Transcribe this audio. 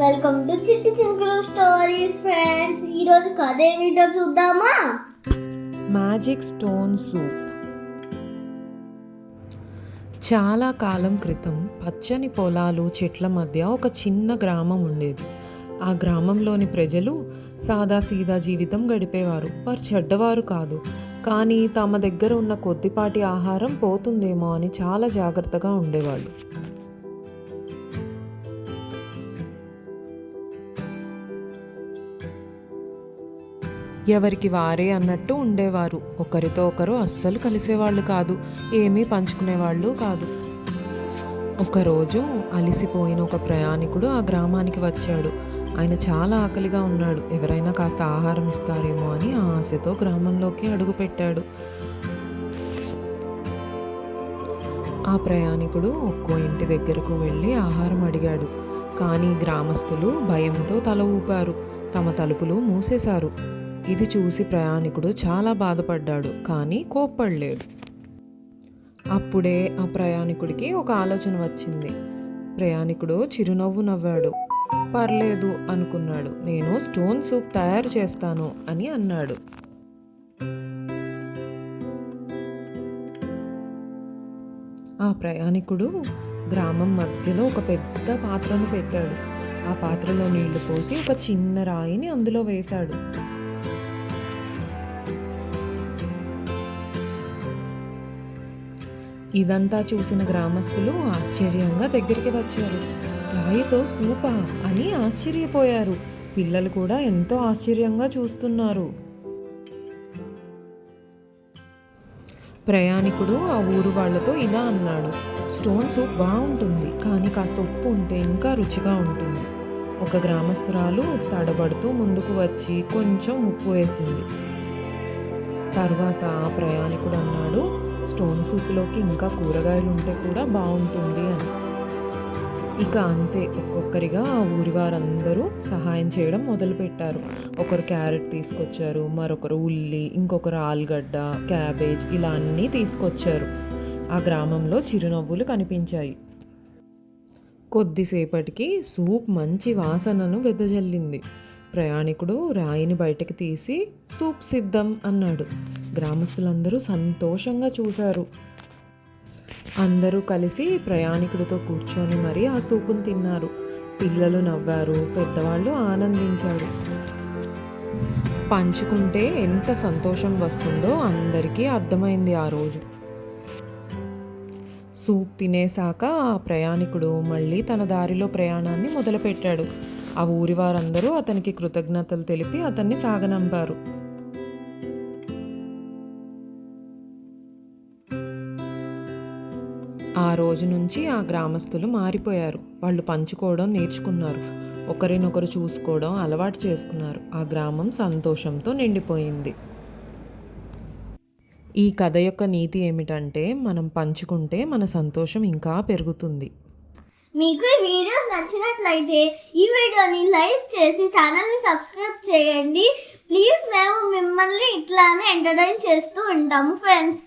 Welcome to చిట్టి చింకులు stories friends. ఈరోజు కథ ఏమిటో చూద్దామా? Magic stone soup. చాలా కాలం క్రితం పచ్చని పొలాలు చెట్ల మధ్య ఒక చిన్న గ్రామం ఉండేది. ఆ గ్రామంలోని ప్రజలు సాదాసీదా జీవితం గడిపేవారు. వారు చెడ్డవారు కాదు, కానీ తమ దగ్గర ఉన్న కొద్దిపాటి ఆహారం పోతుందేమో అని చాలా జాగ్రత్తగా ఉండేవాళ్ళు. ఎవరికి వారే అన్నట్టు ఉండేవారు. ఒకరితో ఒకరు అస్సలు కలిసేవాళ్ళు కాదు, ఏమీ పంచుకునేవాళ్ళు కాదు. ఒకరోజు అలిసిపోయిన ఒక ప్రయాణికుడు ఆ గ్రామానికి వచ్చాడు. ఆయన చాలా ఆకలిగా ఉన్నాడు. ఎవరైనా కాస్త ఆహారం ఇస్తారేమో అని ఆశతో గ్రామంలోకి అడుగుపెట్టాడు. ఆ ప్రయాణికుడు ఒక్కో ఇంటి దగ్గరకు వెళ్ళి ఆహారం అడిగాడు. కానీ గ్రామస్తులు భయంతో తల ఊపారు, తమ తలుపులు మూసేశారు. ఇది చూసి ప్రయాణికుడు చాలా బాధపడ్డాడు, కానీ కోప్పడలేడు. అప్పుడే ఆ ప్రయాణికుడికి ఒక ఆలోచన వచ్చింది. ప్రయాణికుడు చిరునవ్వు నవ్వాడు. పర్లేదు అనుకున్నాడు, నేను స్టోన్ సూప్ తయారు చేస్తాను అని అన్నాడు. ఆ ప్రయాణికుడు గ్రామం మధ్యలో ఒక పెద్ద పాత్రను పెట్టాడు. ఆ పాత్రలో నీళ్లు పోసి ఒక చిన్న రాయిని అందులో వేశాడు. ఇదంతా చూసిన గ్రామస్తులు ఆశ్చర్యంగా దగ్గరికి వచ్చారు. రాయితో సూపా అని ఆశ్చర్యపోయారు. పిల్లలు కూడా ఎంతో ఆశ్చర్యంగా చూస్తున్నారు. ప్రయాణికుడు ఆ ఊరు వాళ్లతో ఇలా అన్నాడు, స్టోన్ సూప్ బాగుంటుంది, కానీ కాస్త ఉప్పు ఉంటే ఇంకా రుచిగా ఉంటుంది. ఒక గ్రామస్తురాలు తడబడుతూ ముందుకు వచ్చి కొంచెం ఉప్పు వేసింది. తర్వాత ఆ ప్రయాణికుడు అన్నాడు, స్టోన్ సూప్లోకి ఇంకా కూరగాయలు ఉంటే కూడా బాగుంటుంది అని. ఇక అంతే, ఒక్కొక్కరిగా ఆ ఊరి వారందరూ సహాయం చేయడం మొదలుపెట్టారు. ఒకరు క్యారెట్ తీసుకొచ్చారు, మరొకరు ఉల్లి, ఇంకొకరు ఆలుగడ్డ, క్యాబేజ్, ఇలా అన్నీ తీసుకొచ్చారు. ఆ గ్రామంలో చిరునవ్వులు కనిపించాయి. కొద్దిసేపటికి సూప్ మంచి వాసనను వెదజల్లింది. ప్రయాణికుడు రాయిని బయటకు తీసి సూప్ సిద్ధం అన్నాడు. గ్రామస్తులందరూ సంతోషంగా చూశారు. అందరూ కలిసి ప్రయాణికుడితో కూర్చొని మరీ ఆ సూపును తిన్నారు. పిల్లలు నవ్వారు, పెద్దవాళ్ళు ఆనందించారు. పంచుకుంటే ఎంత సంతోషం వస్తుందో అందరికీ అర్థమైంది ఆ రోజు. సూప్ తినేశాక ఆ ప్రయాణికుడు మళ్ళీ తన దారిలో ప్రయాణాన్ని మొదలుపెట్టాడు. ఆ ఊరి వారందరూ అతనికి కృతజ్ఞతలు తెలిపి అతన్ని సాగనంపారు. ఆ రోజు నుంచి ఆ గ్రామస్తులు మారిపోయారు. వాళ్ళు పంచుకోవడం నేర్చుకున్నారు, ఒకరినొకరు చూసుకోవడం అలవాటు చేసుకున్నారు. ఆ గ్రామం సంతోషంతో నిండిపోయింది. ఈ కథ యొక్క నీతి ఏమిటంటే, మనం పంచుకుంటే మన సంతోషం ఇంకా పెరుగుతుంది. మీకు ఈ వీడియోస్ నచ్చినట్లయితే ఈ వీడియోని లైక్ చేసి ఛానల్ని సబ్స్క్రైబ్ చేయండి ప్లీజ్. మేము మిమ్మల్ని ఇట్లానే ఎంటర్టైన్ చేస్తూ ఉంటాము ఫ్రెండ్స్.